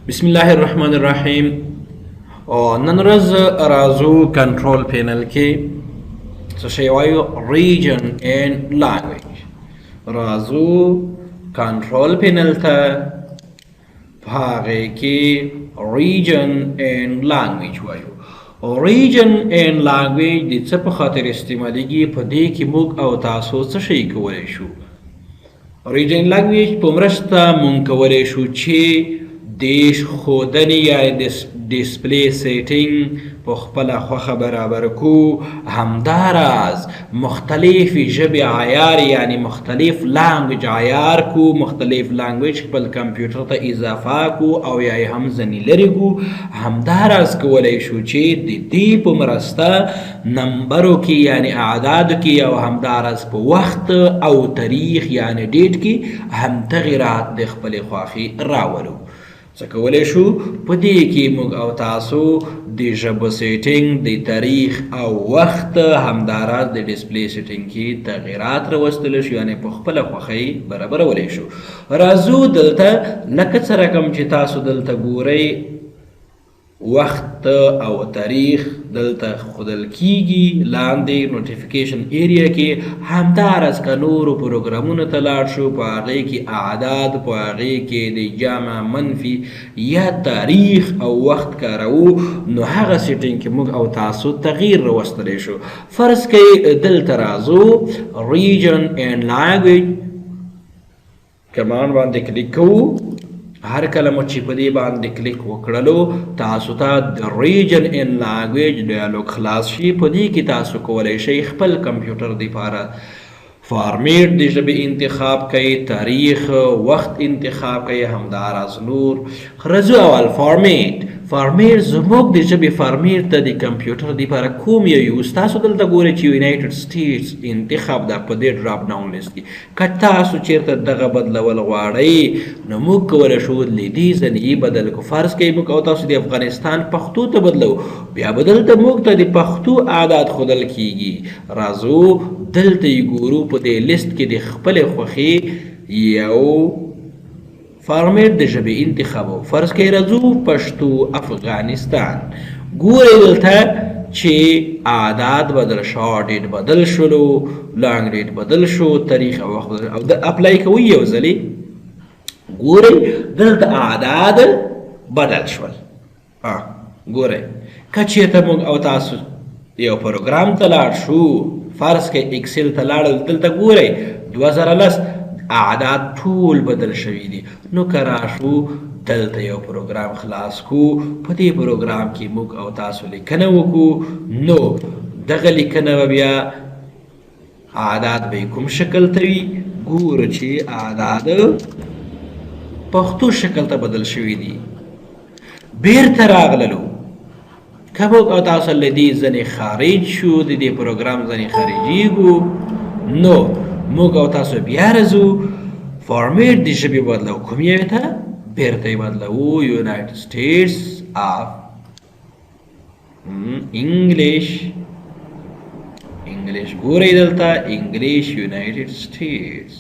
بسم الله الرحمن الرحیم. نن ورځ راځو کنټرول پینل کې څه شی وایو ریجن اینڈ لانګویج. راځو کنټرول پینل ته په هغې کې ریجن اینڈ لانګویج وایو. ریجن اینڈ لانګویج د څه په خاطر استعمالیږي؟ په دې کې موږ او تاسو څه شی کولی شو؟ ریجن لانګویج په مرسته موږ کولی شو چې دیش خودنی یا ډسپلی سیټینګ په خپله خوښه برابر کو. همداراز مختلف ژبې عیار یعنی مختلف لانګویج عیار کو، مختلف لانګویج خپل کمپیوټر ته اضافه کو او یا یې هم ځنې لرې کو. همداراز کولی شو چې د دې په مرسته نمبرو کې یعنی اعدادو کې او همداراز په وخت او تاریخ یعنی ډیټ کې هم تغیرات د خپلې خوښې راولو. څه کولی شو؟ په دې کې موږ او تاسو د ژبو سیټینګ، د تاریخ او وخت، همداراز د ډسپلی سیټینګ کې تغیرات راوستلی شو یعنې په خپله خوښۍ برابرولی شو. راځو دلته لکه څه رقم چې تاسو دلته ګورئ وخت او تاریخ دلته ښودل کیږي لاندې نوټیفیکیشن ایریا کې. همداراز که نورو پروګرامونو ته لاړ شو په هغې کې اعداد، په هغې کې د جمع، منفي یا تاریخ او وخت کاروو، نو هغه سیټینګ کې موږ او تاسو تغییر راوستلی شو. فرض کوئ دلته راځو ریجن اینډ لانګویج کمان باندې کلیک کوو. هر کله مو چې په دې باندې کلیک وکړلو تاسو ته د ریجن اینډ لانګویج ډایلوګ خلاص شي. په دې کې تاسو کولی شئ خپل کمپیوټر دپاره فارمیټ د ژبې انتخاب کوئ، تاریخ، وخت انتخاب کوئ، همداراز نور. راځو اول فارمیټ زموږ د ژبې فارمیټ ته د کمپیوټر دپاره کوم یو یوز؟ تاسو دلته ګورئ چې یونایټډ سټیټس انتخاب ده په دې ډراپ ډاون لیست کې. که تاسو چیرته دغه بدلول غواړئ نو موږ کولی شو له دې ځنې یې بدل کړو. فرض کوئ موږ او تاسو د افغانستان پښتو ته بدلو، بیا به دلته موږ ته د پښتو اعداد ښودل کیږي. راځو دلته یې ګورو په دې لیست کې د خپلې خوښې یو فارمیټ د ژبې انتخابو. فرض کوئ راځو پښتو افغانستان. ګورئ دلته چې اعداد بدل شو، ډیټ بدل شولو، لانګ ډیټ بدل شو، تاریخ او وخت بدل او د اپلای کوئ یو ځلې. ګورئ دلته اعداد بدل شول. ګورئ که چېرته موږ او تاسو یو پروګرام ته لاړ شو، فرض کوئ اکسل ته لاړل، دلته ګورئ 2010 اعداد ټول بدل شوي دي. نو که راشو دلته یو پروګرام خلاص کو، په دې پروګرام کې موږ او تاسو لیکنه وکړو، نو دغه لیکنه به بیا اعداد به کوم شکل ته وي؟ ګورو چې اعداد پښتو شکل ته بدل شوي دي. بیرته راغللو که موږ او تاسو له دې ځنې خارج شو، د دې پروګرام ځنې خارجېږو، نو موږ او تاسو بیا راځو فارمیټ د ژبې بدلو. کوم یوې ته؟ بیرته یې بدلوو یونایټډ سټیټس آف انګلیش. ګورئ دلته انګلیش یونایټډ سټیټس.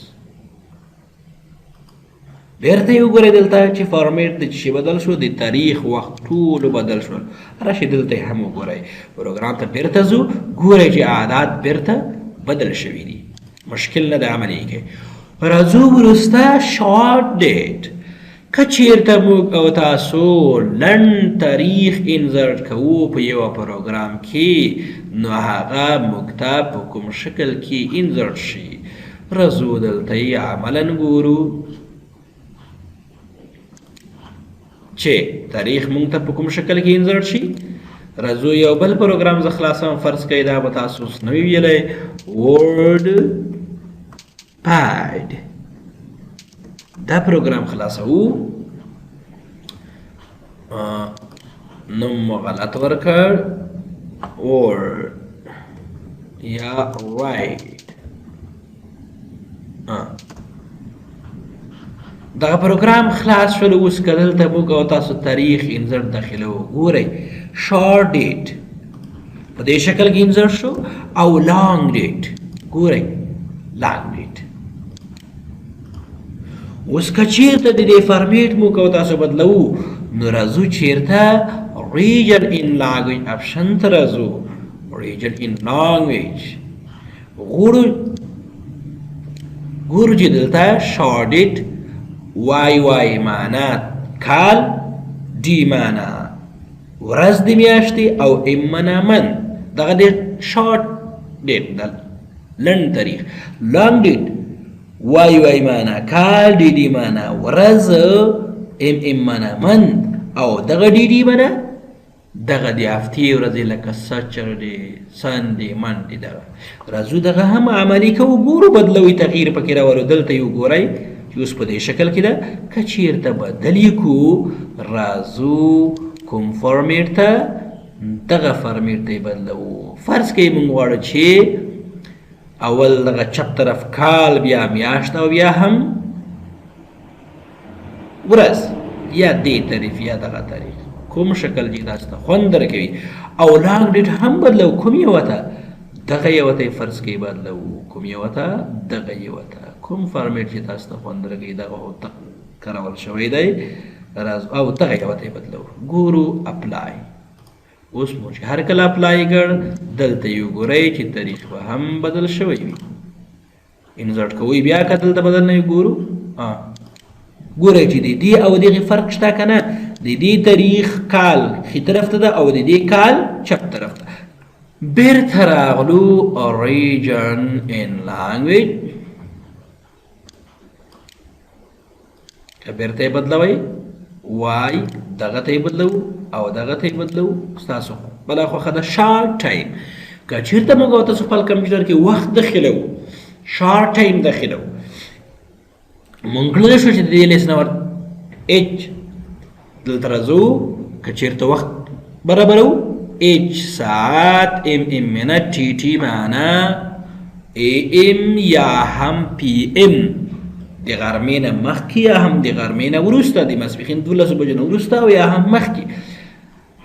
بیرته یې وګورئ دلته چې فارمیټ د څه بدل شو؟ د تاریخ، وخت ټولو بدل شول. راشئ دلته یې هم وګورئ. پروګرام ته بیرته ځو، ګورئ چې اعداد بیرته بدل شوي دي. مشکل نه ده عملی کې. راځو وروسته شارټ ډیټ. که چېرته موږ او تاسو لنډ تاریخ انزرټ کوو په یوه پروګرام کې، نو هغه موږ ته په کوم شکل کې انزرټ شي؟ راځو دلته یې عملا ګورو چې تاریخ موږ ته په کوم شکل کې انزرټ شي. راځو یو بل پروګرام زه خلاصوم. فرض کوئ دا به تاسو اوس نه وي ویلی، ورډ پاډ. دا پروګرام خلاصوو، نوم مو غلط ورکړ، ورډ یا رایټ. دغه پروګرام خلاص شول. اوس که دلته موږ او تاسو تاریخ انزرټ داخلو، ګورئ شارټ ډیټ په دې شکل کې انزرټ شو او لانګ ډیټ. ګورئ لانګ ډیټ. اوس که چېرته د دې فارمیټ موږ او تاسو بدلوو، نو راځو چیرته ریجن ان لانګویج اپشن ته راځو ریجن ان لانګویج ګورو چې دلته شارټ وای وای معنا کال ډي معنا ورځ د میاشتې او ام معنا من دغه د شارټ ډیټ د لنډ تاریخ لانګ ډیټ وای وای معنا کال ډي ډي معنا ورځ ام معنا من او دغه ډي ډي معنا دغه د هفتې ورځې لکه سچرډې سنډې منډې دغه راځو دغه هم عملي کوو ګورو بدلوي تغییر پکې راولو دلته یې وګورئ چې اوس په دې شکل کې ده که چیرته بدل یې کړو راځو کوم فارمیټ ته دغه فارمیټ ته یې بدلوو فرض کوئ موږ غواړو چې اول دغه چپ طرف کال بیا میاشت او بیا هم ورځ یا دې طریف یا دغه طریف کوم شکل چې تاسو ته خوند درکوي او لانګ ډیټ هم بدلو کوم یو ته دغه یو ته فرض کې بدلو کوم یو ته دغه یو ته کوم فارمیټ چې تاسو ته خوند درکوي دغه هو کارول شوی دی راز او دغه یو ته بدلو ګورو اپلای اوس مو چې هر کله اپلای کړ دلته یو ګورئ چې تاریخ به هم بدل شوی وي انزرټ کوئ بیا که دلته بدل نه وي ګورو ګورئ چې د دې او دغې فرق شته که نه د دې تاریخ کال ښي طرف ته ده او د دې کال چپ طرف ته بیرته راغلو ریجن ان لانګویج که بیرته یې بدلوئ وای دغه ته یې بدلو او دغه ته یې بدلو ستاسو بله خوښه ده شارټ ټایم که چېرته موږ او تاسو خپل کمپیوټر کې وخت داخلو شارټ ټایم داخلو موږ کړلی شو چې د دې لیست نمبر اچ دلته راځو که چېرته وخت برابرو اچ ساعت ام منټ ټي ټي معنا ام یا هم پی ام د غرمې نه مخکې یا هم د غرمې نه وروسته د ماسپښین 12 بجو نه وروسته او یا هم مخکې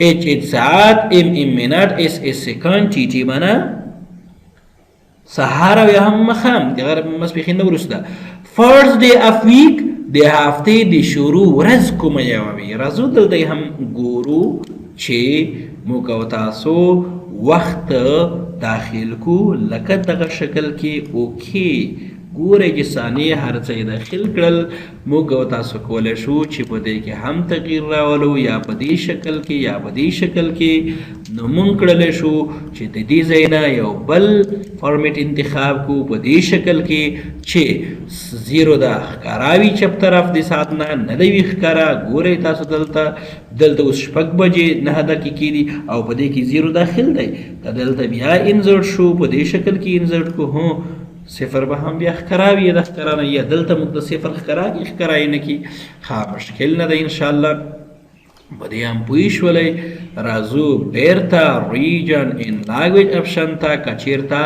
اچ ساعت ام منټ اس سکند ټي ټي معنا سهار او یا هم ماښام د ماسپښین نه وروسته فرست ډے اف ویک د هفتې د شروع ورځ کومه یوه وي راځو دلته هم ګورو چې موږ او تاسو وخت داخل کو لکه دغه شکل کې اوکې ګورئ چې ثانیې هر څه یې داخل کړل موږ او تاسو کولی شو چې په دې کې هم تغییر راولو یا په دې شکل کې یا په دې شکل کې نو موږ کړلی شو چې د دې ځای نه یو بل فارمیټ انتخاب کو په دې شکل کې چې زیرو دا ښکاره وي چپ طرف د ساعت نه دی وي ښکاره ګورئ تاسو دلته اوس 6 بجې 9 دقیقې دي او په دې کې زیرو داخل دی که دلته بیا انزرټ شو په دې شکل کې انزرټ کو هو صفر به هم بیا ښکاره وي د ښکاره نه یا دلته موږ د صفر ښکاره یې نه کي ښه مشکل نه دی انشاءالله په دې هم پوه شولی راځو بیرته ریجن ان لانګویج اپشن ته که چېرته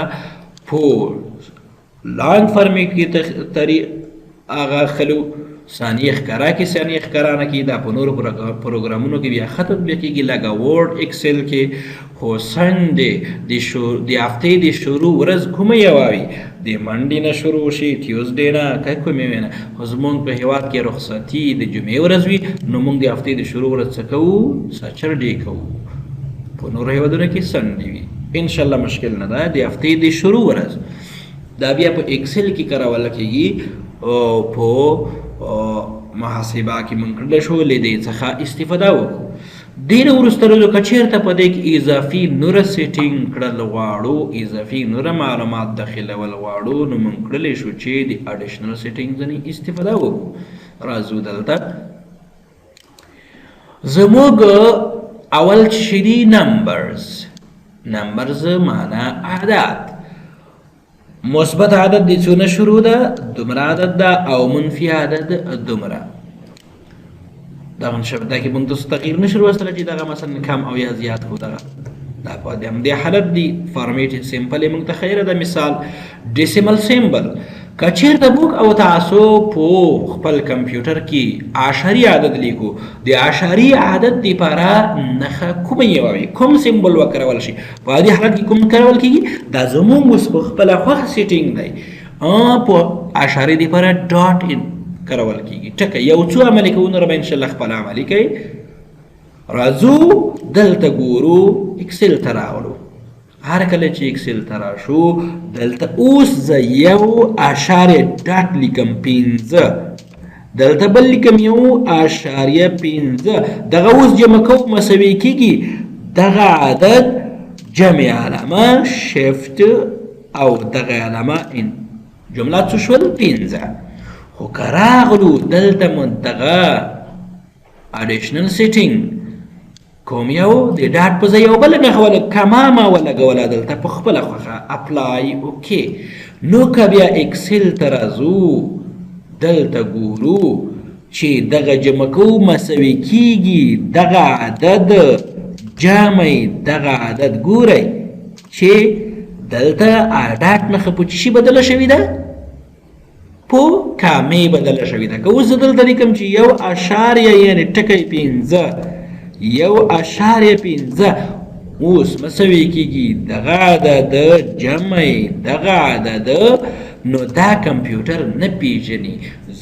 په لانګ فارمیټ کې هغه خلو ثانیې ښکاره کې ثانیې ښکاره نه کي دا په نورو پروګرامونو کې بیا ښه تطبیق کېږي لکه ورډ ایکسل کې خو سنډې د هفتې د شروع ورځ کومه یوه وي د منډې نه شروع شي ټیوزډې نه که کومې وي نه خو زموږ په هېواد کې رخصتي د جمعې ورځ وي نو موږ د هفتې د شروع ورځ څه کوو سچرډې کوو په نورو هېوادونو کې سنډې وي انشاءالله مشکل نه ده د هفتې د شروع ورځ دا بیا په ایکسل کې کارولی کېږي او په محاسبه کې موږ کړلی شو له دې څخه استفاده وکړو دې نه وروسته راځو که چېرته په دې کې اضافي نوره سیټینګ کړل غواړو اضافي نوره معلومات داخلول غواړو نو موږ کړلی شو چې د اډیشنل سیټینګ ځنې استفاده وکړو راځو دلته زموږ اول چې دي نمبرز معنا اعداد مثبت عدد د څونه شروع ده دومره عدد ده او منفي عدد دومره دغه شبکه کې موږ تاسو تغییر نشو راوستلی چې دغه مثلا کم او یا زیات کو دغه دا په همدې حالت دی فارمیټ سیمپل یې موږ ته خیره ده مثال ډیسیمل سیمبل که چېرته موږ او تاسو په خپل کمپیوټر کې اعشاري عدد لیکو د اعشاري عدد دپاره نښه کومه یوه وي کوم سیمبل وکارول شي په دې حالت کې کوم کارول کېږي دا زموږ اوس په خپله خوښه سیټینګ دی په اعشاري دپاره ډاټ ان کارول کېږي ټکه یو څو عملي کوو نور به انشاءالله خپل عملي کوي راځو دلته ګورو اکسل ته راغلو. هر کله چې اکسل ته راشو دلته اوس زه 1.ډاټ لیکم 5 دلته بل لیکم 1.5 دغه اوس جمع کوم مساوي کیږي دغه عدد جمع علامه شیفت او دغه علامه ان جمله څه شول 5 خو که راغلو دلته منطقه اډیشنل سیټینګ کوم یو د ډاټ په ځای یو بل نښه کما ما ولګوله دلته په خپله خوښه اپلای اوکې. نو که بیا اکسل ته راځو دلته ګورو چې دغه جمع کوو مساوي کیږي دغه عدد جمع دغه عدد ګورئ چې دلته ډاټ نښه په څه شي بدله شوې ده په کامې بدله شوې ده. که اوس زه دلته لیکم چې 1 یعنې ټکی 5 1.5 اوس مساوي کیږي دغه عدد جمع دغه عدد نو دا کمپیوټر نه پیژني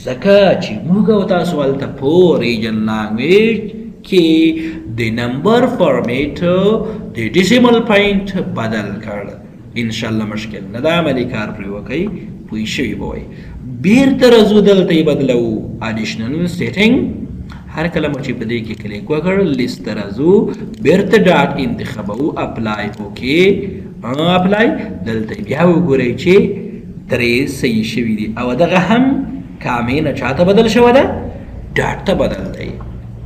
ځکه چې موږ او تاسو هلته په ریجن لانګویج کې د نمبر فارمیټ د ډیسیمل پوینټ بدل کړ. انشاءالله مشکل نه ده عملي کار پرې وکئ پوه شوي به وئ. بیرته راځو دلته یې بدلو اډیشنل سیټینګ هر کله مو چې په دې کې کلیک وکړ لیست ته راځو بیرته ډاټ انتخابوو اپلای اوکې اپلای دلته بیا وګورئ چې درې صحیح شوي دي او دغه هم کامې نه چاته بدل شوی ده ډاټ ته بدل دی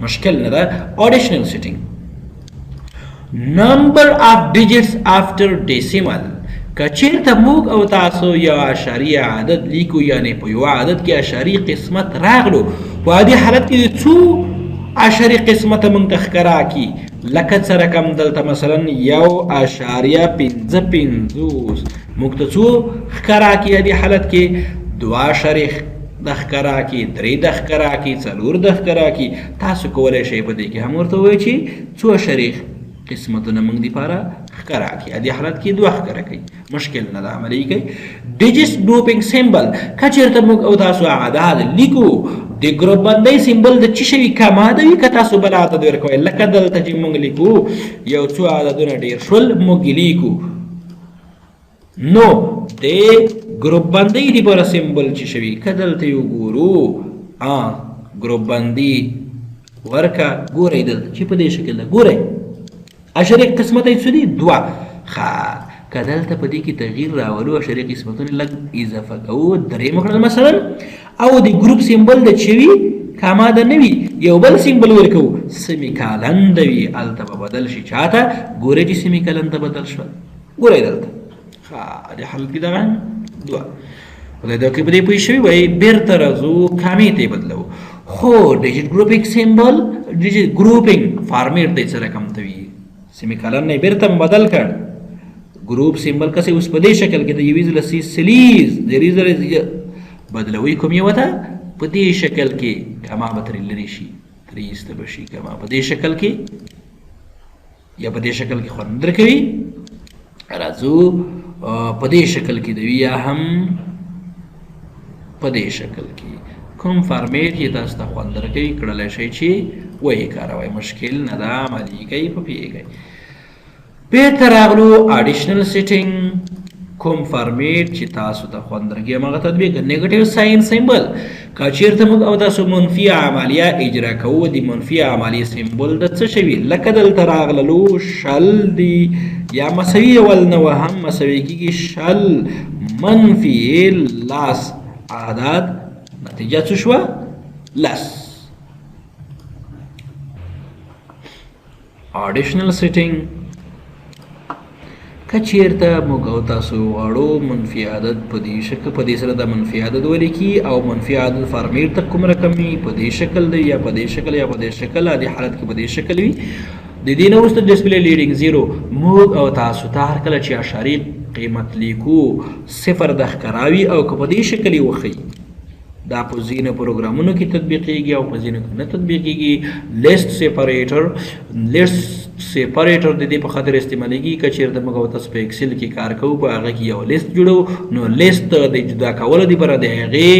مشکل نه ده. اډیشنل سیټینګ نمبر اف ډیجټس افټر ډیسیمل که چیرته موږ او تاسو یو اعشاریه عدد لیکو یعنې په یو عدد کې اعشاري قسمت راغلو په دې حالت کې څو اعشاري قسمته موږ ته ښکاره کي لکه څه رقم دلته مثلا 1.55 موږ ته څو ښکاره کي دې حالت کې 2 د ښکاره کي 3 د ښکاره کي 4 د ښکاره کي تاسو کولی شئ په دې کې هم ورته ووایئ چې څو اعشاري قسمتونه موږ دپاره ښکاره کړي دې حالت کې 2 ښکاره کوي مشکل نه ده عملي کوي. ډیجټس ګروپینګ سیمبل که چېرته موږ او تاسو اعداد لیکو د ګروپ بندۍ سیمبل د څه شوي کم عدد وي که تاسو بل عدد ورکوئ لکه دلته چې موږ لیکو یو څو عددونه ډېر شول موږ لیکو نو د ګروپ بندۍ دپاره سیمبل چې شوي که دلته یې وګورو ګروپ بندي ورکه ګورئ دلته چې په دې شکل ده ګورئ اعشاري قسمت یې څو دي 2 ښه که دلته په دې کې تغییر راولو اعشاري قسمتونه لږ اضافه کوو 3 وکړل مثلا او د ګروپ سیمبل د چې وي کاماده نه وي یو بل سیمبل ورکوو سیمی کالنده وي هلته به بدل شي چاته ګورئ چې سیمی کالنده بدل شول ګورئ دلته ښه د حالت کې دغه 2 خدای دا کې په دې پوه شوي وایي بیرته راځو کامې ته یې بدلوو خو ډیجټ ګروپینګ سیمبل ډیجټ ګروپینګ فارمیټ دی څه رقم ته وي سیمی کالن نه بیرته بدل کړ ګروپ سیمبل کسې اوس په دې شکل کې د یوې ځله سلیز د یوې ځله بدلوي کوم یې وته په دې شکل کې کما به ترې لرې شي ترې ایسته به شي کما په دې شکل کې یا په دې شکل کې خوند درکوي راځو په دې شکل کې د یا هم په دې شکل کې کوم فارمیټ یې تاسو ته خوند درکوي کړلی شئ چې وایي کاروئ مشکل نه ده عملي کوي په پوهېږئ. بیرته راغلو اډیشنل سیټینګ کوم فارمیټ چې تاسو ته خوند درکوي هماغه تطبیق نیګټیو ساین سیمبل که چېرته موږ او تاسو منفي عملیه اجرا کوو د منفي عملیې سیمبل د څه شوي لکه دلته راغللو شل دي یا مساوي اول نه هم مساوي کېږي شل منفي لاس عدد نتیجه څه شوه لس. اډیشنل سیټینګ که چېرته موږ او تاسو غواړو منفي عدد په دې شکل په دې سره د منفي عدد ولیکي او منفي عدد فارمیټ ته کوم رقم وي په دې شکل دی یا په دې شکل یا په دې شکل دې حالت کې په دې شکل وي د دې نه وروسته ډسپلی لیډینګ 0 موږ او تاسو ته هر کله چې اعشاري قیمت لیکو 0 د ښکاراوي او که په دې شکل یې وښیي دا په ځینو پروګرامونو کې تطبیقېږي او په ځینو کې نه تطبیقېږي. لیست سیپریټر د دې په خاطر استعمالېږي که چېرته موږ او تاسو په ایکسل کې کار کوو په هغه کې یو لیست جوړو نو لیست د جدا کولو دپاره د هغې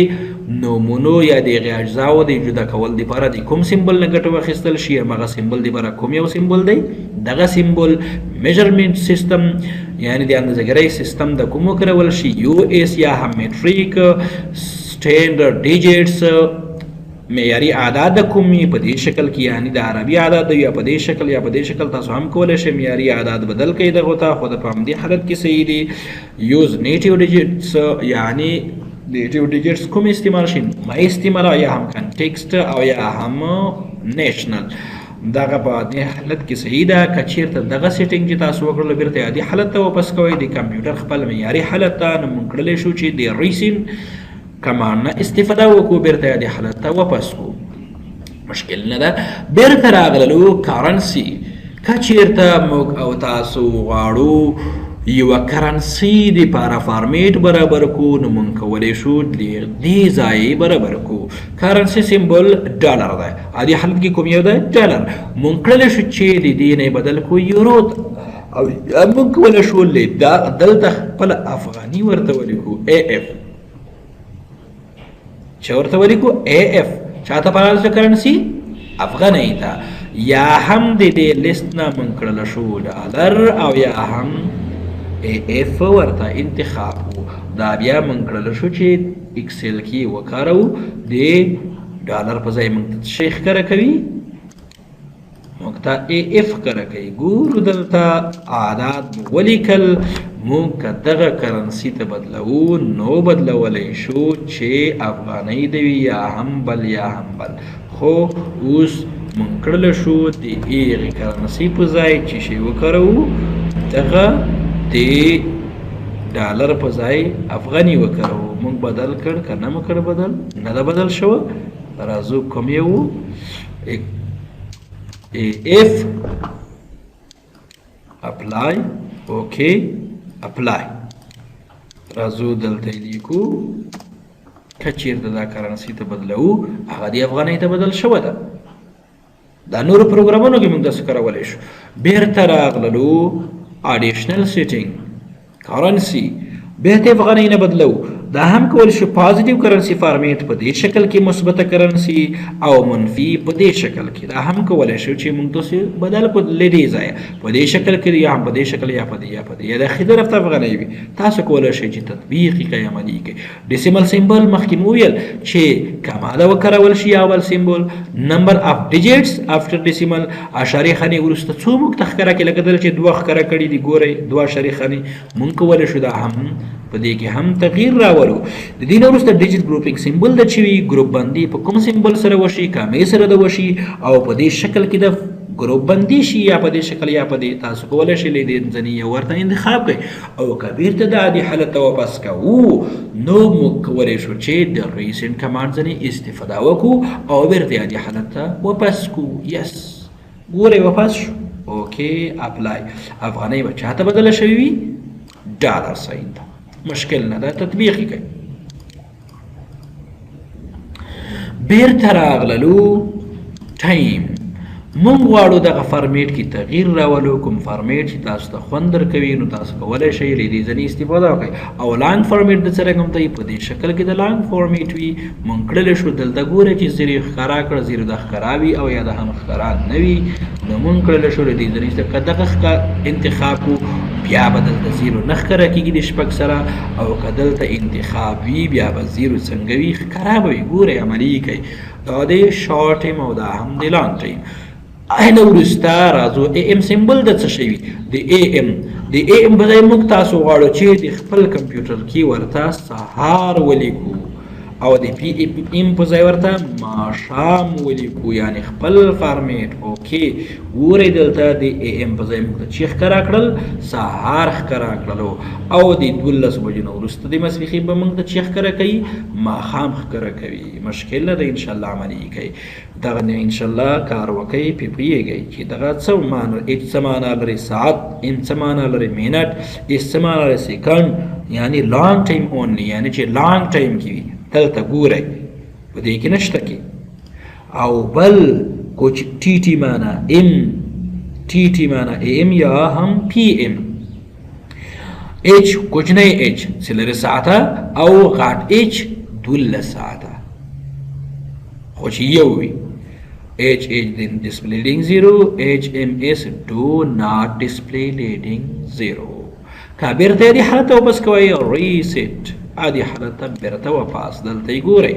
نومونو یا دغه اجزاو د جدا کول لپاره د کوم سیمبل نه ګټه واخیستل شي هغه سیمبل لپاره کوم یو سیمبل دی دغه سیمبل میجرمنت سیستم یعنی د اندازهګرۍ سیستم د کوم کارول شي یو اس یا هم میټریک سټانډرډ ډیجټس معیاري اعداد کومي په دې شکل کې یعنی د عربي اعداد یا په دې شکل یا په دې شکل تاسو هم کولای شئ معیاري اعداد بدل کړئ دغه ته خو د په دې حالت کې صحیح دي یوز نیټیو ډیجټس یعنی نیټیو ډیجټس کوم استعمال شي ما استعمال یا هم کنټیکسټ او یا هم نېشنل دغه په دې حالت کې صحیح ده کچیرته دغه سیټینګ چې تاسو وکړل بیرته عادي حالت ته واپس کوئ د کمپیوټر خپل معیاري حالت ته نو موږ کړلی شو چې د ریسین کمان نه استفاده وکړو بیرته عادي حالت ته واپس کو مشکل نه ده بیرته راغللو کرنسي کچیرته موږ او تاسو غواړو یو کرنسي د پاره فارمیټ برابر کو نو موږ کولی شو دې ځای برابر کو کرنسي سیمبل ډالر ده عادي حالت کې کوم یو ده ډالر موږ کړلی شو چې د دې نه بدل کو یورو او موږ کولی شو دلته خپل افغاني ورته ولیکو اے اف چې ورته ولیکو اے اف چاته پراله کرنسي افغاني ته یا هم د دې لیست نه موږ کړلی شو ډالر او یا هم اے اف ورته انتخاب دا بیا موږ کړلی شو چې اکسل کې وکارو د ډالر په ځای موږ شي ښکاره کوي موږ ته اے اف ښکاره کوي ګورو دلته اعداد ولیکل موږ که دغه کرنسي ته بدلو نو بدلولی شو چې افغانۍ د وي یا هم بل یا هم بل خو اوس موږ کړلی شو د هغې کرنسي په ځای چې شی وکاروو دغه د ډالر په ځای افغاني وکاروو موږ بدل کړ که نه مو کړ بدل نه ده بدل شوه راځو کوم یو اف اپلای اوکې اپلای راځو دلته لیکو که چیرته دا کرنسي ته بدلو هغه د افغانۍ ته بدل شوه ده دا نورو پروګرامونو کې موږ داسې کولی شو بیرته راغللو اډیشنل سیټینګ کرنسي بیرته افغانۍ نه بدلو دا هم کولی شو پازیټیو کرنسي فارمیټ په دې شکل کې مثبته کرنسي او منفي په دې شکل کې دا هم کولی شو چې موږ تاسې بدل کړو له دې ځایه په دې شکل کې یا هم په دې شکل یا په دې یا په دې یا د ښي طرف ته افغانۍ وي تاسو کولی شئ چې تطبیق یې کړئ عملي کړئ ډیسیمل سیمبل مخکې مو وویل چې کماده وکارول شي اول سیمبل نمبر اف ډیجټس افټر ډیسیمل اشارې خانې وروسته څو موږ ته ښکاره کړي لکه دلته چې دوه ښکاره کړي دي ګورئ دوه اشارې خانې موږ کولی شو دا هم په دې کې هم تغییر راولو د دې نه وروسته ډیجټ ګروپینګ سیمبل د چې وي ګروپ بندي په کوم سیمبل سره وشي کامې سره د وشي او په دې شکل کې د ګروپ بندي شي یا په دې شکل یا په دې تاسو کولی شئ له دې ځینې یو ورته انتخاب کړئ او که بیرته د عادي حالت ته واپس کوو نو موږ کولی شو چې د ریسنټ کمانډ ځینې استفاده وکړو او بیرته عادي حالت ته واپس کړو یس ګورئ واپس شو اوکې اپلای افغانۍ به چاته بدله شوې وي ډالر ساین ته مشکل نه ده تطبیق یې کوي بیرته راغللو ټایم موږ غواړو دغه فارمیټ کې تغییر راولو کوم فارمیټ چې تاسو ته خوند درکوي نو تاسو کولی شئ له دې ځینې استفاده وکړئ او لانګ فارمیټ د څه رقم ته په دې شکل کې د لانګ فارمیټ وي موږ کړلی شو دلته ګورئ چې زیر یې ښکاره کړ زیر د ښکاره وي او یا د هم ښکاره نه وي نو موږ کړلی شو له دې ځینې که دغه انتخاب کړو بیا به دلته زیرو نه ښکاره کېږي د شپږ سره او که دلته انتخاب وي بیا به زیرو څنګه وي ښکاره به وي ګورئ عملي کوي دا د شارټ ټایم او دا هم د لانګ ټایم اینه وروسته راځو اے ام سیمبل د څه شی وي د اے ام د اے ام په ځای موږ تاسو غواړو چې د خپل کمپیوټر کې ورته سهار ولیکو او د پی ام په ځای ورته ماښام ولیکو یعنی خپل فارمیټ اوکې ګورئ دلته د اے ام په ځای موږ ته چې ښکاره کړل سهار ښکاره کړلو او د 12 بجو نه وروسته د ماسپښین به موږ ته چې ښکاره کوي ماښام ښکاره کوي مشکل نه ده انشاءالله عملي کوي دغه نه انشاءالله کار وکئ پې پوهیږئ چې دغه څه معنا اچ څه معنا لري ساعت ام څه معنا لري منټ اس څه معنا لري سیکنډ یعنی لانګ ټایم اونلی یعنی چې لانګ ټایم کې وي دلته ګورئ په دې کې نشته کې او بل کوچ ټي ټي معنا ام ټي ټي معنا ام یا هم پی ام اچ کوچنی اچ چې لري ساعته او غټ اچ 12 ساعته خو چې یو وي H then display leading 0 HMS do not display leading 0 که بیرته دی حالت واپس کوي reset ادي حالت بیرته واپس دلته ګورئ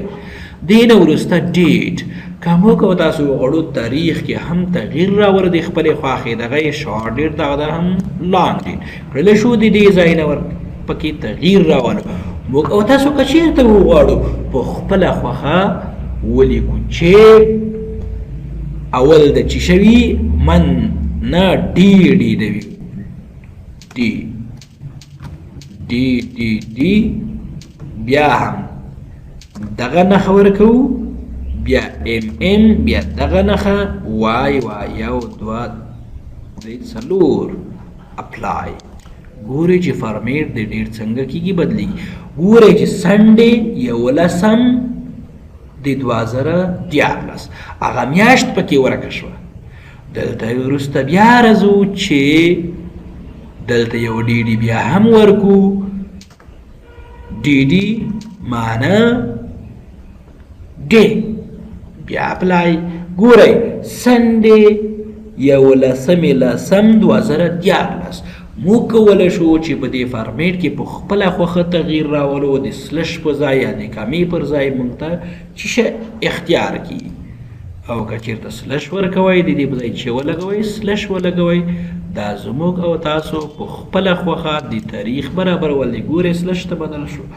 دین ورسته ډیټ که موږ تاسو غواړو تاریخ کې هم تغییر راوړو د خپلې خواښې دغه شارټ ډیټ دغه هم لانګ ډیټ کړلی شو د دې ځای نه پکې تغییر راوړو موږ او تاسو که چېرته وغواړو په خپله خوښه ولیکو چې اول د چې شوي من نه ډي ډي د وي ډي ډي ډي ډي بیا هم دغه نښه ورکوو بیا ام ام بیا دغه نښه وای وای یو دوه درې څلور اپلای ګورئ چې فارمیټ د ډیټ څنګه کیږي بدلیږي ګورئ چې سنډې 11 د 2014 هغه میاشت پکې ورکه شوه دلته وروسته بیا راځو چې دلته یو ډي ډي بیا هم ورکو ډي ډي معنا ډي بیا اپلای ګورئ سنډې 11/10/2014 موږ کولی شو چې په دې فارمیټ کې په خپله خوښه تغییر راولو د سلش په ځای یا د کامې پر ځای موږ ته چې شی اختیار کړي او که چېرته سلش ورکوئ د دې په ځای چې ولګوئ سلش ولګوئ دا زموږ او تاسو په خپله خوښه د تاریخ برابرول دی ګورئ سلش ته بدل شو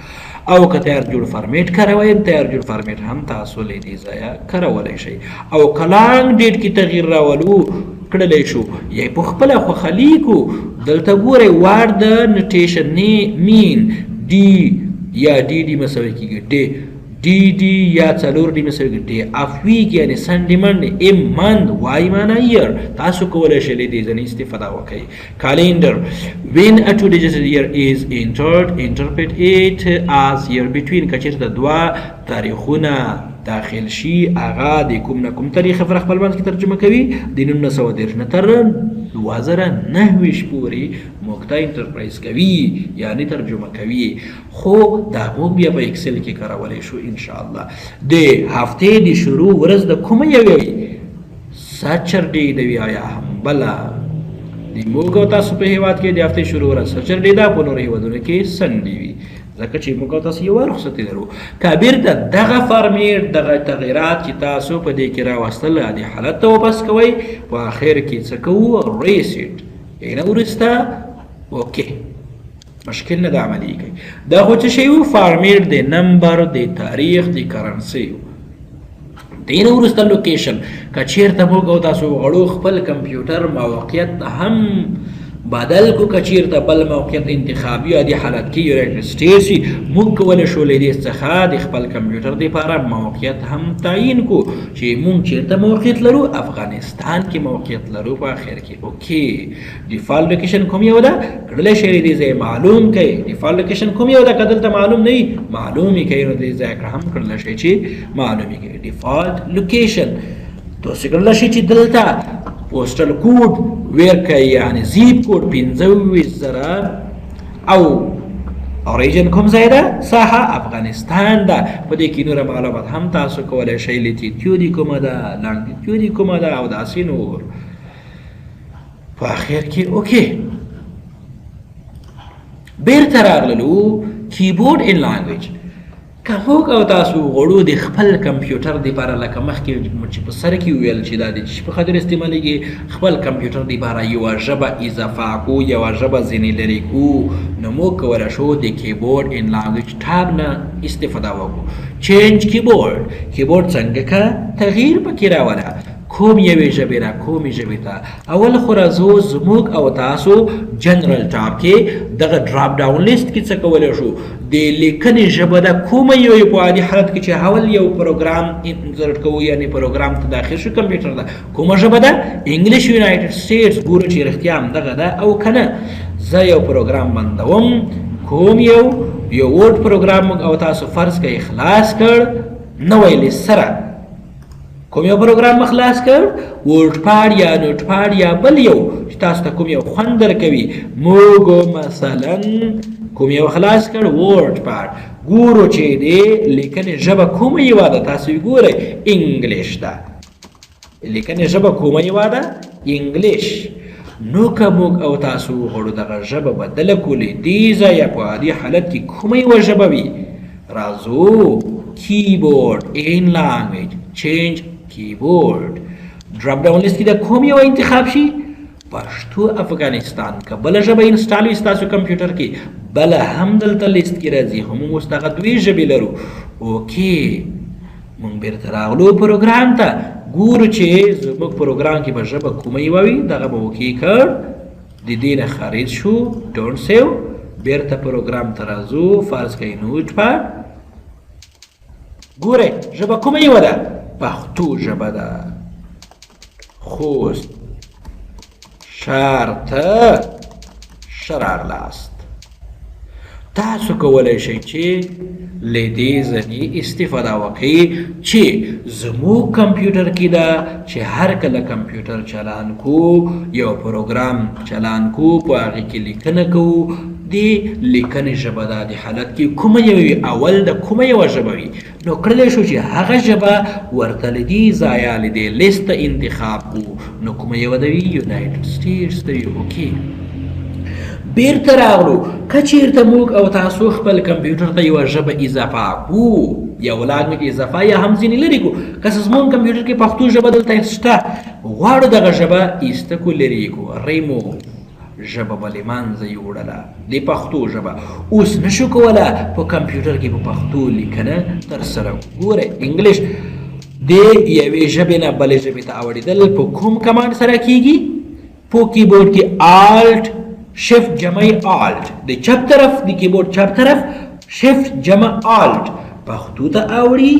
او که تیار جوړ فارمیټ کاروئ تیار جوړ فارمیټ هم تاسو له دې ځایه کارولی شئ او که لانګ ډیټ کې تغییر راولو کړلی شو یا په خپله خوښه لیکو دلته ګورئ وار د نټیشن مین ډي یا ډي ډي مساوي کېږي ډي ډي یا څلور ډي مساوي کېږي ډي اف ویک یعنې سنډې منډې ام منث وای معنا year تاسو کولی شئ له دې ځنې استفاده وکړئ کالندر when a two digit year is entered interpret it as year between که چېرته دوه تاریخونه داخل شي هغه د کوم نه کوم تاریخ پر خپل منځ کې ترجمه کوي د 1913 نه تر 2029 پورې موږ ته انټرپرایز کوي یعنی ترجمه کوي خو دا موږ بیا په اکسل کې کارولی شو ان شاء الله د هفتې د شروع ورځ د کومه یوې سچرډې د وي یا هم بله د موږ او تاسو په هېواد کې د هفتې شروع ورځ سچرډې ده په نورو هېوادونو کې سنډې وي ځکه چې موږ او تاسو یوه رخصتي لرو که بیرته دغه فارمیټ دغه تغیرات چې تاسو په دې کې راوستل د حالت ته واپس کوئ په اخر کې څه کوو ریسیټ یعنې وروسته اوکې مشکل نه د عملي کوي دا خو څه شی و فارمیټ د نمبر د تاریخ د کرنسۍ دین وروسته لوکیشن که چېرته موږ او تاسو غواړو خپل کمپیوټر موقعیت هم بدل کو که چېرته بل موقعیت انتخابي یا د حالت کې یونایټډ سټیټس وي موږ کولی شو له دې څخه د خپل کمپیوټر دپاره موقعیت هم تعیین کو چې موږ چېرته موقعیت لرو افغانستان کې موقعیت لرو په آخر کې اوکې ډیفالټ لوکیشن کوم یو ده کړلی شئ دې ځای معلوم کړئ ډیفالټ لوکیشن کوم یو ده که دلته معلوم نه وي معلوم یې کوئ نو دې ځای هم کړلی شئ چې معلوم یې کوئ ډیفالټ لوکیشن تاسو کړلی شئ چې دلته پوسټل کوډ ورکړئ یعنې زیپ کوډ 25,000 او اوریجن کوم ځای ده ساحه افغانستان ده په دې کې نوره معلومات هم تاسو کولی شئ لیټیټیوډ کومه ده لانګټیوډ کومه ده او داسې نور په اخر کې اوکې بیرته راغللو کیبورډ ان لانګویج که موږ او تاسو غواړو د خپل کمپیوټر دپاره لکه مخکې چې په سر کې وویل چې دا د چې په خاطر استعمالیږي خپل کمپیوټر دپاره یوه ژبه اضافه کړو یوه ژبه ځینې لرې کړو نو موږ کولی شو د کیبورډ ان لانګویج ټاب نه استفاده وکړو چینج کیبورډ څنګه که تغییر پکې راوله کوم یوې ژبې نه کومې ژبې ته اول خو راځو زموږ او تاسو جنرال ټاب کې دغه ډراپ ډاون لیست کې څه کولی شو د لیکنې ژبه ده کومه یوې په عادي حالت کې چې اول یو پروګرام انسرټ کوو یعنې پروګرام ته داخل شو کمپیوټر ده کومه ژبه ده انګلیش یونایټډ سټیټس ګورو چې رښتیا همدغه ده او که نه زه یو پروګرام بندوم کوم یو ورډ پروګرام موږ او تاسو فرض کوئ خلاص کړ نوی لیست سره کوم یو پروګرام خلاص کړ ورډ پاډ یا نوټ پاډ یا بل یو چې تاسو ته کوم یو خوند درکوي موږ مثلا کوم یو خلاص کړ ورډ ګورو چې د لیکنې ژبه کومه یوه ده. تاسو یې ګورئ انګلیش ده. لیکنې ژبه کومه یوه ده؟ انګلیش. نو که موږ او تاسو وغواړو دغه ژبه بدله کړو لیدیزه یا په عادي حالت کې کومه یوه ژبه وي، راځو کیبورډ ان لانګویج چینج کیبورډ ډراپ ډاون لیست کې د کوم یو انتخاب شي؟ پښتو افغانستان. که بله ژبه انسټال وي ستاسو کمپیوټر کې بله هم دلته لیست کې راځي. خو موږ اوس دغه دوې ژبې لرو. اوکې موږ بیرته راغلو پروګرام ته. ګورو چې زموږ پروګرام کې به ژبه کومه یوه وي، دغه به اوکې کړ، د دې نه خارج شو، ډونټ سیو، بیرته پروګرام ته راځو، فرض کړئ نوټ پاډ. ګورئ ژبه کومه یوه ده؟ پښتو ژبه ده. خوست ښار ته ښه راغلاست. تاسو کولی شئ چې له دې ځنې استفاده وکړئ چې زموږ کمپیوټر کې ده چې هر کله کمپیوټر چالان کو، یو پروګرام چالان کو، په هغې کې لیکنه کوو، د لیکنې ژبه ده د حالت کې کومه یوه وي، اول د کومه یوه ژبه وي. نو کړلی شو چې هغه ژبه ورته له دې ځایه له دې لیست انتخاب کړو. نو کومه یوه ده وي؟ یونایټډ سټیټس ده وي. اوکې بیرته راغلو. که چېرته موږ او تاسو خپل کمپیوټر ته یوه ژبه اضافه کړو، یو لانګویج اضافه یا هم ځینې لرې کړو، که زموږ کمپیوټر کې پښتو ژبه دلته شته، غواړو دغه ژبه ایسته کړو، لرې کړو، ریموو ژبه به له منځه یوړله د پښتو ژبه. اوس نشو کولی په کمپیوټر کې په پښتو لیکنه ترسره کړو. ګورئ انګلیش د یوې ژبې نه بلې ژبې ته اړېدل په کوم کمانډ سره کیږي؟ په کیبورډ کې آلټ شفت جمع آلټ، د چپ طرف د کیبورډ چپ طرف شفت جمع آلټ پښتو ته اوړي،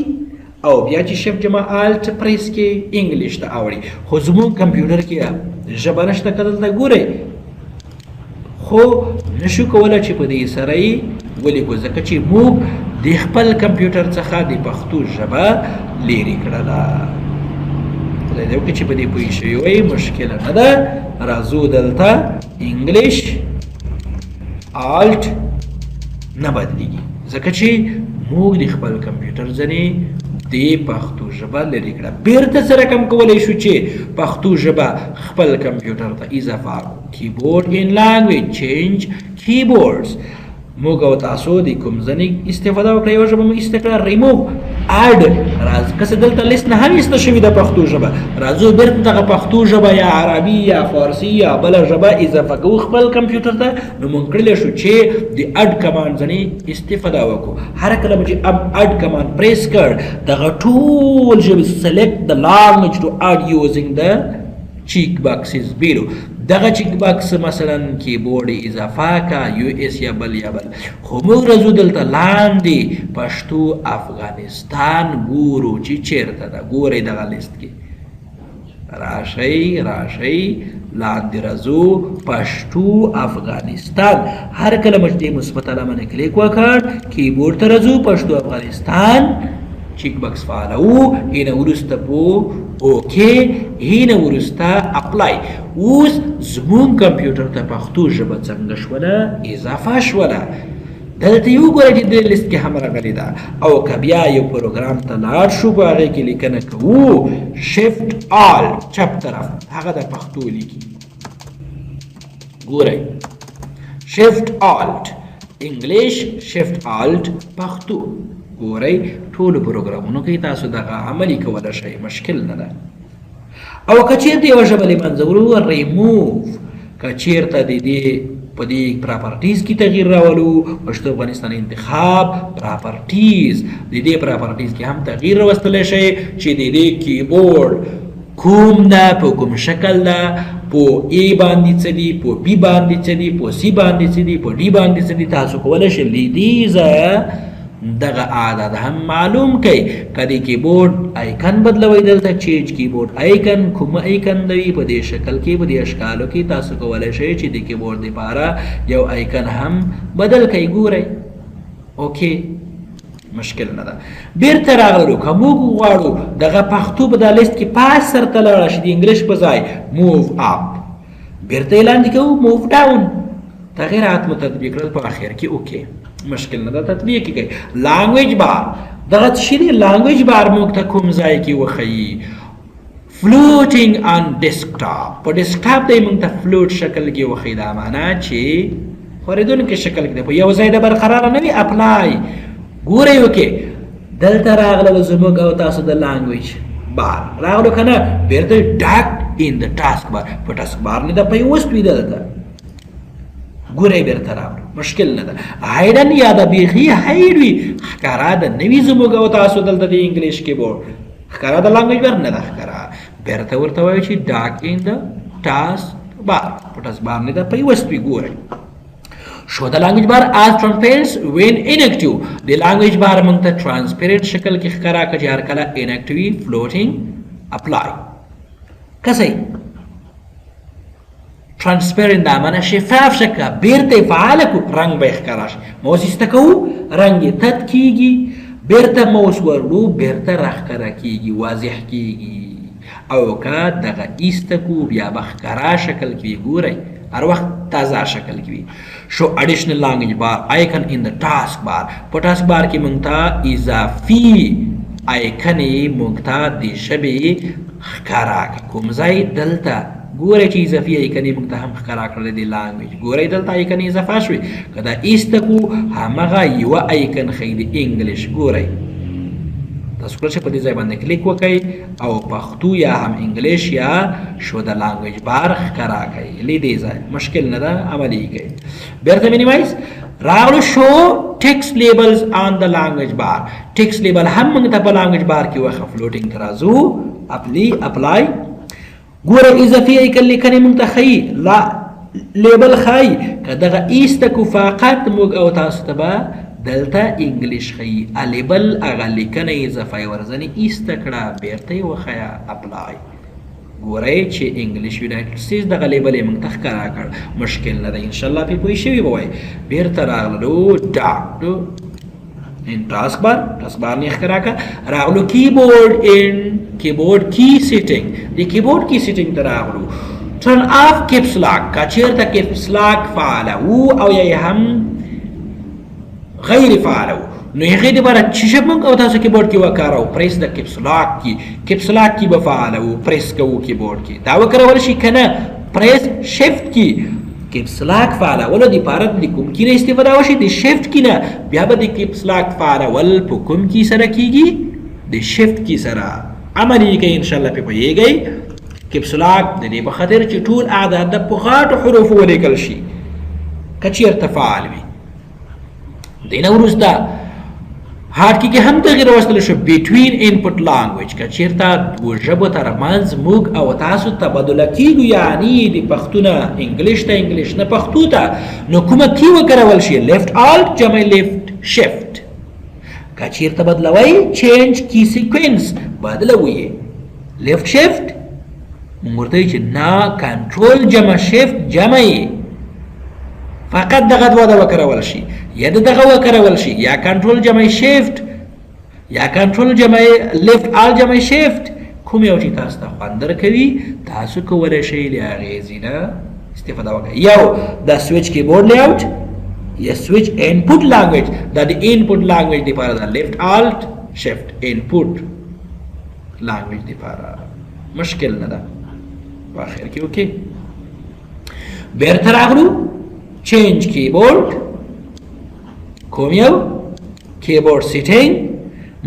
او بیا چې شفت جمع آلټ پریس کې انګلیش ته اوړي. خو زموږ کمپیوټر کې ژبه نشته. که دلته ګورئ خو نشو کولی چې په دې سره یې ولیکو، ځکه چې موږ د خپل کمپیوټر څخه د پښتو ژبه لرې کړله. خدای دې وکړي چې په دې پوه شوي وئ، مشکله نه ده. راځو دلته انګلیش آلټ نه بدلېږي، ځکه چې موږ د خپل کمپیوټر ځنې د پښتو ژبه لرې کړه. بیرته سره کم کولی شو چې پښتو ژبه خپل کمپیوټر ته اضافه کړو. کیبورډ ان لانګویج چینج کیبورډز. موږ او تاسو د کوم ځنې استفاده وکړه، یوه ژبه موږ ایسته کړه، ریموو اډ. راځو که څه دلته لیست نه هم ایسته شوي ده پښتو ژبه، راځو بیرته دغه پښتو ژبه یا عربي یا فارسي یا بله ژبه اضافه کوو خپل کمپیوټر ته. نو موږ کړلی شو چې د اډ کمانډ ځنې استفاده وکړو. هر کله به چې اډ کمانډ پریس کړ، دغه ټول ژبې سلیکټ د لانګویج ټو اډ یوزینګ د چیک باکسز بیلو. دغه چیک باکس مثلا کیبورډ اضافه کا یو اس یا بل یا بل. خو موږ راځو دلته لاندې پښتو افغانستان ګورو چې چیرته ده. ګورئ دغه لیست کې راشئ لاندې راځو پښتو افغانستان. هر کله چې د مثبت علامه نه کلیک وکړ، کیبورډ ته راځو پښتو افغانستان، چیک باکس فعالو، هینه وروسته پو اوکې، هینه وروسته اپلای. اوس زموږ کمپیوټر ته پښتو ژبه څنګه شوله؟ اضافه شوله. دلته یو ګورئ چې د لیست کې هم راغلې ده. او که بیا یو پروګرام ته لاړ شو، په هغې کې لیکنه کوو شفت آلټ چپ طرف، هغه د پښتو لیکي. ګورئ شفت آلټ انګلیش، شفت آلټ پښتو. ګورئ ټولو پروګرامونو کې تاسو دغه عملي کولی شئ، مشکل نه ده. او که چېرته یوه ژبه له منځه وړو، ریموو. که چېرته د دې په دې پراپرټیز کې تغییر راولو، پښتو افغانستان انتخاب پراپرټیز، د دې پراپرټیز کې هم تغییر راوستلی شئ چې د دې کیبورډ کوم ده، په کوم شکل ده، په ای باندې څه دي، په بي باندې څه دي، په سی باندې څه دي، په ډي باندې څه دي. تاسو کولی شئ له دې ځایه دغه عدد هم معلوم کړئ. که د کیبورډ آیکن بدلوئ، دلته چینج کیبورډ آیکن کوم آیکن دی په دې شکل کې، په دې اشکالو کې تاسو کولی شئ چې د کیبورډ لپاره یو آیکن هم بدل کړئ. ګورئ اوکې مشکل نه ده. بیرته راغلو. که موږ غواړو دغه پښتو په دا لیست کې پاس سرته لاړه شي، د انګلیش په ځای موو اپ، بیرته یې لاندې کوو موو ډاون. تغیرات مو تطبیق کړل، په اخر کې اوکې. مشکل نه ده تطبیق کوي. لانګویج بار دغه شی دی لانګویج بار موږ ته کوم ځای کې وښیي فلوټینګ آن ډیسکټاپ په ډیسکټاپ دی موږ ته فلوټ شکل کې وښیي دا معنا چې خورېدونکي شکل کې دی په یو ځای د برقراره نه وي اپلای ګورئ وکې دلته راغله زموږ او تاسو د لانګویج بار راغلو که نه بیرته ډاک ان د ټاسک بار په ټاسک بار نه ده پیوست وي دلته ګورئ بیرته راغلو مشکل نه ده هایډن یا د بیخي هایډ وي ښکاره د نه وي زموږ او تاسو دلته د انګلیش کیبورډ ښکاره د لانګویج بار نه ده ښکاره بیرته ورته وایو چې ډاک ان د ټاسک بار په ټاسک بار نه ده پیوست وي ګورئ show the language bar as transparent when inactive the language bar موږ ته transparent شکل کې ښکاره کړه چې هر کله inactive floating apply کسي transparent دا معنا شفاف شکه بیرته فعال کو رنگ به ښکاره شي موس استکو رنگ تت کیږي بیرته موس ورلو بیرته راښکاره کیږي واضح کیږي او که دغه استکو بیا به ښکاره شکل کې ګورئ هر وخت تازه شکل کې وي شو اډیشنل لانګویج بار آیکن ان د ټاسک بار په ټاسک بار کې موږ ته اضافي آیکن موږ ته د ژبې ښکاره کوم ځای دلته ګورئ چې اضافي آیکن موږ ته هم ښکاره کړلی دی لانګویج ګورئ دلته آیکن اضافه شوي که دا ایسته کو همغه یوه آیکن ښیي د انګلیش ګورئ تاسو کله چې په دې ځای باندې کلیک وکړئ او پښتو یا هم انګلیش یا شو د لانګویج بار ښکاره کړئ لی دې ځای مشکل نه ده عملي کړئ بیرته مینیمایز راغلو شو ټیکسټ لیبلز آن د لانګویج بار ټیکسټ لیبل هم موږ ته په لانګویج بار کې وخه فلوټینګ ته راځو اپلای ګوره اضافي آیکن لیکنې موږ ته ښیي لا لیبل ښایي که دغه ایسته کو فقط موږ او تاسو ته به دلته انګلیش ښیي لیبل هغه لیکنه اضافه یې ورځنې ایسته کړه بیرته یې وښیه اپلای ګورئ چې انګلیش یونایټډ سټیټس دغه لیبل یې موږ ته ښکاره کړ مشکل نه ده انشاءالله پرې پوه شوي به وایي بیرته راغلو ډاک ان ټاسک بار نه یې ښکاره کړه راغلو کیبورډ ان کیبورډ کی سیټینګ د کیبورډ کی سیټینګ ته راغلو ټرن آف کیپس لاک که چېرته کیپس لاک فعاله وو او یا هم غیر فعال نو هغې دپاره چې ژبه موږ او تاسو کیبورډ کې وکاروو پریس د کیپس لاک کې کیپس لاک کې به فعاله وو پریس کوو کیبورډ کې دا وکارول شي که نه پریس شفت کې کیپس لاک فعالولو دپاره د کوم کې نه استفاده وشي د شفت کې نه بیا به د کیپس لاک فعالول په کوم کې سره کیږي د شفت کې سره عملي کوي انشاءالله پرې پوهیږئ کیپس لاک د دې په خاطر چې ټول اعداد د په غاټو حروفو ولیکل شي که چېرته فعال وي دینه وروسته هارډ کې هم تغیر راوستلی شو بټوین انپوټ لانګویج که چېرته دوو ژبو ترمنځ موږ او تاسو تبادله کیږو یعنې د پښتو نه انګلیش ته انګلیش نه پښتو ته نو کومه کی وکارول شي لیفټ آلټ جمع لیفټ شفت که چېرته بدلوئ چینج کی سیکوینس بدلوئ لیفټ شفت موږ ورته وایو چې نه کنټرول جمع شفت جمع یې فقط دغه دوه د وکارول شي یا دغه وکارول شي یا کنټرول جمع شیفت یا کنټرول جمع لیفت آل جمع شیفت کوم یو چې تاسو ته خوند درکوي تاسو کولی شئ له هغې ځینه استفاده وکړئ یو د سویچ کیبورډ لیاوټ یا سویچ انپوټ لانګویج دا د انپوټ لانګویج دپاره ده لیفت آلټ شیفت انپوټ لانګویج دپاره مشکل نه ده په اخر کې اوکې بیرته راغلو چینج کیبورډ کوم یو کیبورډ سیټینګ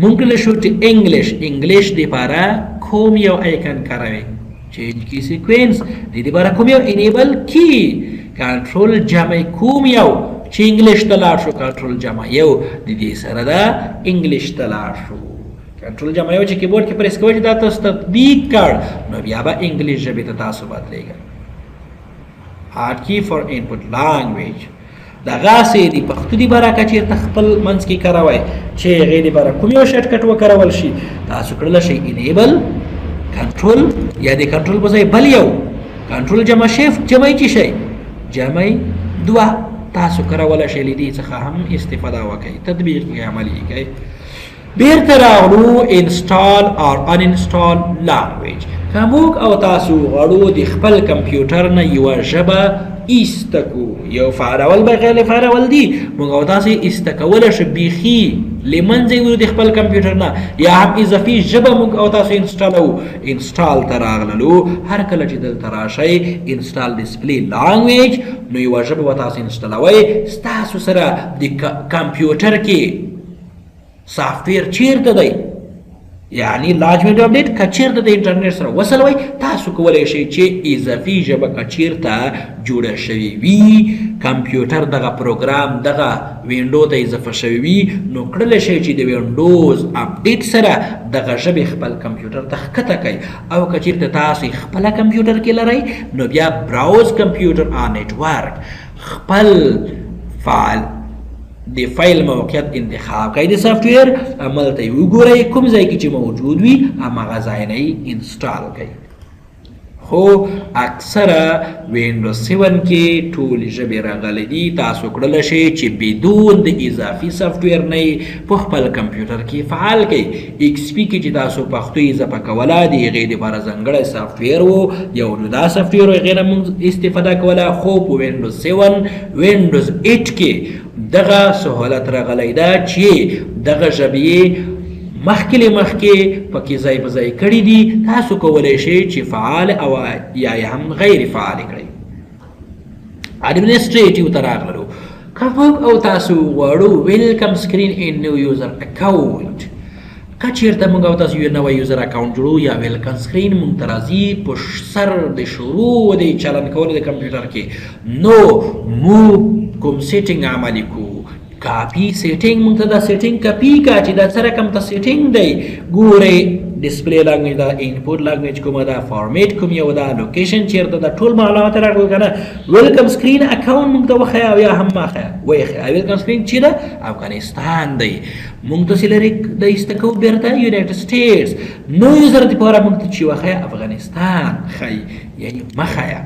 ممکن شو چې انګلیش دپاره کوم یو آیکن کاروئ چینج کی سیکوینس د دپاره کوم یو انیبل کی کنټرول جمع کوم یو چې انګلیش ته لاړ شو کنټرول جمع یو د دې سره ده انګلیش ته لاړ شو کنټرول جمع یو چې کیبورډ کې پریس کوئ چې دا تاسو تطبیق کړ نو بیا به انګلیش ژبې ته تاسو بدلېږئ هارډ کی فار انپوټ لانګویج دغسې د پښتو دپاره که چېرته خپل منځ کې کاروئ چې هغې دپاره کوم یو شارټکټ وکارول شي تاسو کړلی شئ انیبل کنټرول یا د کنټرول په ځای بل یو کنټرول جمع شیفت جمع یې څه شی جمع دوه تاسو کارولی شئ له دې څخه هم استفاده وکړئ تطبیق یې عملي کړئ بیرته راغلو انسټال اور ان انسټال لانګویج که موږ او تاسو غواړو د خپل کمپیوټر نه یوه ژبه ایسته کړو، یو فعالول به غیر فعالول دي، موږ او تاسو ایسته کولی شو بیخي له منځه یې وړو د خپل کمپیوټر نه، یا هم اضافي ژبه موږ او تاسو انسټالوو. انسټال ته راغللو، هر کله چې دلته راشئ انسټال ډسپلی لانګویج، نو یوه ژبه به تاسو انسټالوئ. ستاسو سره د کمپیوټر کې سافټویر چیرته دی، یعنی لارج وینډو اپډیټ که چیرته د انټرنیټ سره وصل وی، تاسو کولی شئ چې اضافي ژبه که چیرته جوړه شوې وي، کمپیوټر دغه پروګرام دغه وینډو ته اضافه شوی وي، نو کړلی شئ چې د وینډوز اپډیټ سره دغه ژبې خپل کمپیوټر ته ښکته کوئ. او که چیرته تاسو خپله کمپیوټر کې لرئ، نو بیا براوز کمپیوټر آن نیټورک خپل فعال د فایل موقعیت انتخاب کړئ د سافټویر، هملته یې وګورئ، کوم ځای کې چې موجود وي هماغه ځای نه یې انسټال کړئ. خو اکثره وینډوز 7 کې ټولې ژبې راغلی دي، تاسو کړلی شئ چې بدون د اضافي سافټویر نه یې په خپل کمپیوټر کې فعال کړئ. ایکس پي کې چې تاسو پښتو اضافه کوله، د هغې دپاره ځانګړی سافټویر و، یو نو دا سافټویر و هغې نه موږ استفاده کوله. خو په وینډوز 7 وینډوز 8 کې دغه سهولت راغلی ده چې دغه ژبې مخکې پکې ځای په ځای کړي دي، تاسو کولی شئ چې فعال او یا هم غیر فعال کړئ. اډمنسټریټیو ته راغلو، که موږ او تاسو غواړو ویلکم سکرین ان نیو یوزر اکاونټ، که چیرته موږ او تاسو یو نوی یوزر اکاونټ جوړو یا ویلکم سکرین موږ ته راځي په سر د شروع د چالان کولو د کمپیوټر کې، نو موږ کوم سیټینګ عملي کوو، کاپی سیټینګ موږ ته دا سیټینګ کاپی کا چې دا سره کوم ته سیټینګ دی، ګورئ ډسپلی لانګویج دا، انپوټ لانګویج کومه ده، فارمیټ کوم یو ده، لوکیشن چیرته ده، ټول معلومات راغلل که نه. ویلکم سکرین اکاونټ موږ ته وښیه او یا هم ما ښیه ویښیه. ویلکم سکرین چې ده افغانستان دی، موږ ته سیلري د ایسته کوو بیرته یونایټډ سټیټس، نو یوزر دپاره موږ ته چې وښیه افغانستان ښیي، یعنې مه ښیه.